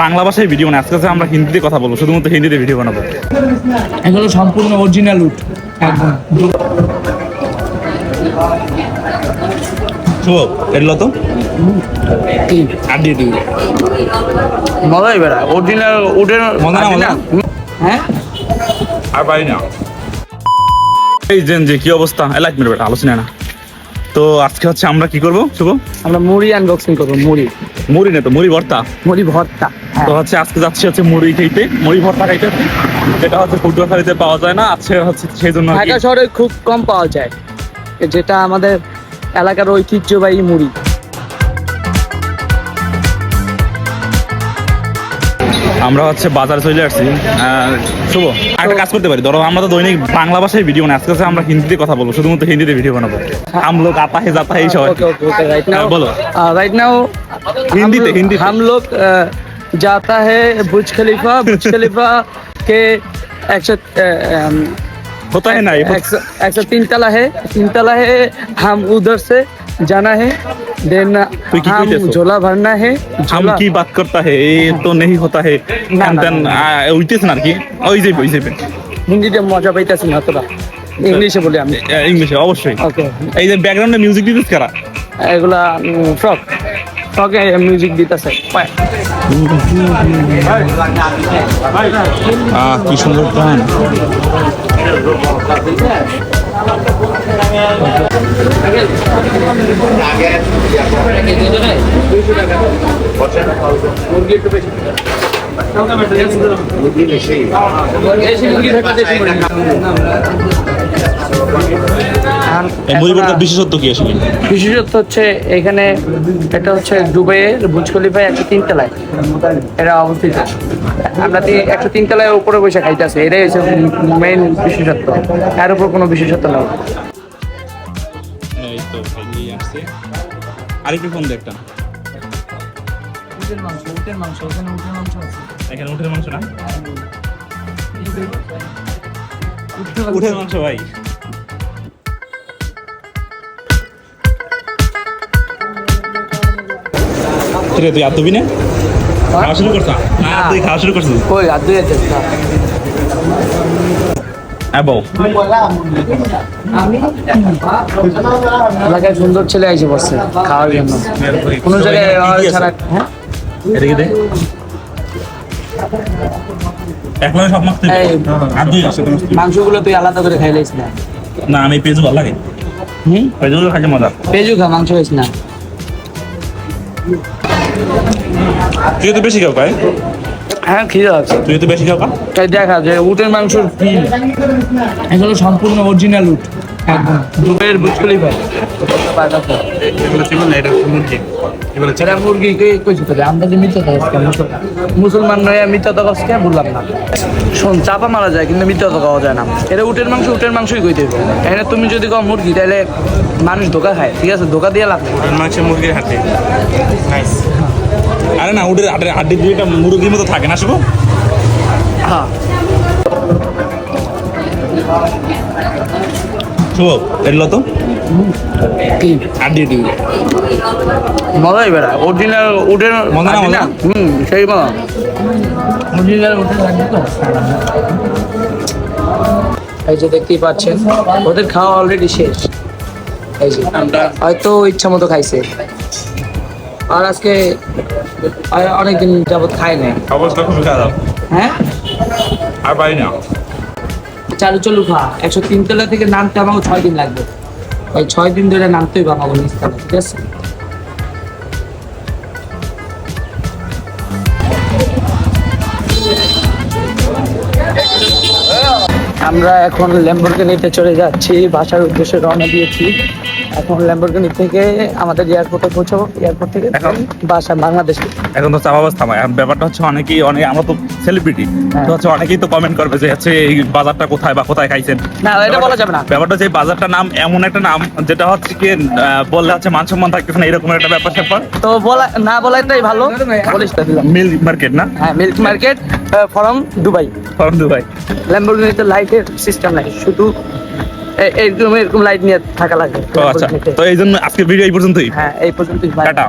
বাংলা ভাষায় ভিডিও না, আজকে আমরা হিন্দিতে কথা বলবো, শুধুমাত্র হিন্দিতে ভিডিও বানাবো। এগুলো সম্পূর্ণ অরিজিনাল উড একদম। শুভ এগুলো তো আর দিয়ে দিবি মজাই বেড়া অরিজিনাল উডের মজা না মজা হ্যাঁ আর পারি না। এই যে কি অবস্থা লাইক মেরে বেটা আলোচনা না। তো আজকে হচ্ছে আমরা কি করবো শুভ? আমরা মুড়ি আনবক্সিং করবো। মুড়ি না তো মুড়ি ভর্তা। মুড়ি ভর্তা তো হচ্ছে আজকে যাচ্ছি হচ্ছে মুড়ি খাইতে, মুড়ি ভর্তা খাইতে, যেটা হচ্ছে পটুয়াখালীতে পাওয়া যায় না, আজকে হচ্ছে সেই জন্য ঢাকা শহরে খুব কম পাওয়া যায়, যেটা আমাদের এলাকার ঐতিহ্যবাহী মুড়ি। আমরা হচ্ছে বাজারে চলে আসছি। শুভ একটা কাজ করতে পারি, ধরো আমরা তো দৈনিক বাংলা ভাষায় ভিডিও না, আজকে আমরা হিন্দিতে কথা বলবো, শুধুমাত্র হিন্দিতে ভিডিও বানাবো। हम लोग आता है जाता है সবাই বলো राइट नाउ हिंदी हम लोग जाता है बुर्ज खलीफा के 100 होता है ना ये 103 तला है, हम उधर से जाना है, देन हम झोला भरना है। हम की बात करता है ये तो नहीं होता है উইতেছ না কি ওই যে হিন্দিতে মজা পাইতেছি না তোরা, ইংলিশে বলি আমি। ইংলিশে অবশ্যই। ওকে এই যে ব্যাকগ্রাউন্ডে মিউজিক দিতেছ কারা? এগুলা ফ্রকে মিউজিক দিতেছে। কি সুন্দর গান। বিশেষত্ব কি আসলে? বিশেষত্ব হচ্ছে এখানে এটা হচ্ছে দুবাইয়ের বুর্জ খলিফায় 103 তলায় এটা অবস্থিত। আমরা 103 তলায় উপরে বসে খাইতেছি, এটাই হচ্ছে মেইন বিশেষত্ব, এর উপর কোনো বিশেষত্ব নেই। এই তো খাইলেই আসছে। আরেকটু ফোন দে একটা। উটের মাংস এখানে উটের মাংস না, উটের মাংস ভাই। তুই আর দিবি না? খাওয়া শুরু করছ? তুই খাওয়া শুরু করছিস? কই আর দুই আছে এলাকায় সুন্দর ছেলে এসে বসছে খাওয়ার জন্য, কোনো জায়গায় ছাড়া। হ্যাঁ এদিকে দে একলা সব মাখতে আর দুই আছে। মাংসগুলো তুই আলাদা করে খাইলিস না? না আমি পেঁয়াজ ভালো লাগে। পেঁয়াজ খাইতে মজা। পেঁয়াজু খা, মাংস খাইস না। তুই তো বেশি খাও ভাই। হ্যাঁ খিদে আছে। তুই তো বেশি খাও কা? তাই দেখা যে উটের মাংসর ফিল এগুলো সম্পূর্ণ অরিজিনাল উট একদম দুবাইয়ের বুর্জ খলিফা। এগুলো ছিল না, এটা মুরগি। এগুলো এটা মুরগি কইছি তো আমরা যে মিথ্যা কথা মুসলমান নয়, মিথ্যা কথা কে বললাম না। শোন, চাপা মারা যায় কিন্তু মিথ্যা কথা খাওয়া যায় না। এটা উটের মাংসই কইতে হবে। এখানে তুমি যদি কও মুরগি তাহলে মানুষ ধোকা খায়, ঠিক আছে? ধোকা দিয়ে লাভ নেই। মাংস মুরগির হাতে নাইস। আরে না উটের হাড্ডি দুইটা মুরগির মতো থাকে না শুভ? হ্যাঁ শুভ এগুলো তো কি হাড্ডি দিবি মজাই বেড়া অরিজিনাল উটের মজা না মজা? সেই মজা অরিজিনাল উটের লাগবে তো। এই যে দেখতেই পাচ্ছেন ওদের খাওয়া অলরেডি শেষ। এই যে হয়তো ইচ্ছা মতো খাইছে, আর আজকে অনেকদিন যাবত খাই নাই। অবস্থা খুবই খারাপ। হ্যাঁ আর পারি না। চালু খা। 103 তলা থেকে নামতে আমাকে 6 দিন লাগবে, ওই 6 দিন ধরে নামতেই বা আমাকে নিস্তালে, ঠিক আছে? আমরা এখন ল্যাম্বরগিনিতে চলে যাচ্ছি, বাসার উদ্দেশ্যে রওনা দিয়েছি। এখন ল্যাম্বরগিনি থেকে আমাদের এয়ারপোর্টে পৌঁছাবো, এয়ারপোর্ট থেকে এখন বাসা বাংলাদেশে। এখন তো চাপাবাজ থামায়। ব্যাপারটা হচ্ছে অনেক আমরা তো সেলিব্রিটি, তো হচ্ছে অনেকেই তো কমেন্ট করবে যে হচ্ছে এই বাজারটা কোথায় বা কোথায় খাইছেন। না এটা বলা যাবে না। ব্যাপারটা হচ্ছে এই বাজারটার নাম এমন একটা নাম যেটা হচ্ছে কি বললে হচ্ছে মান সম্মান থাকতেছে না, এরকম একটা ব্যাপার স্যাপার। তো না বলাটাই ভালো। বলিস না দিলাম মিল্ক মার্কেট না? হ্যাঁ মিল্ক মার্কেট ফ্রম দুবাই। ল্যাম্বরগিনিতে লাইটের সিস্টেম নাই, শুধু এরকম লাইট নিয়ে থাকা লাগে। তো আচ্ছা, তো এই জন্য আজকে ভিডিও এই পর্যন্তই। হ্যাঁ এই পর্যন্তই। টাটা।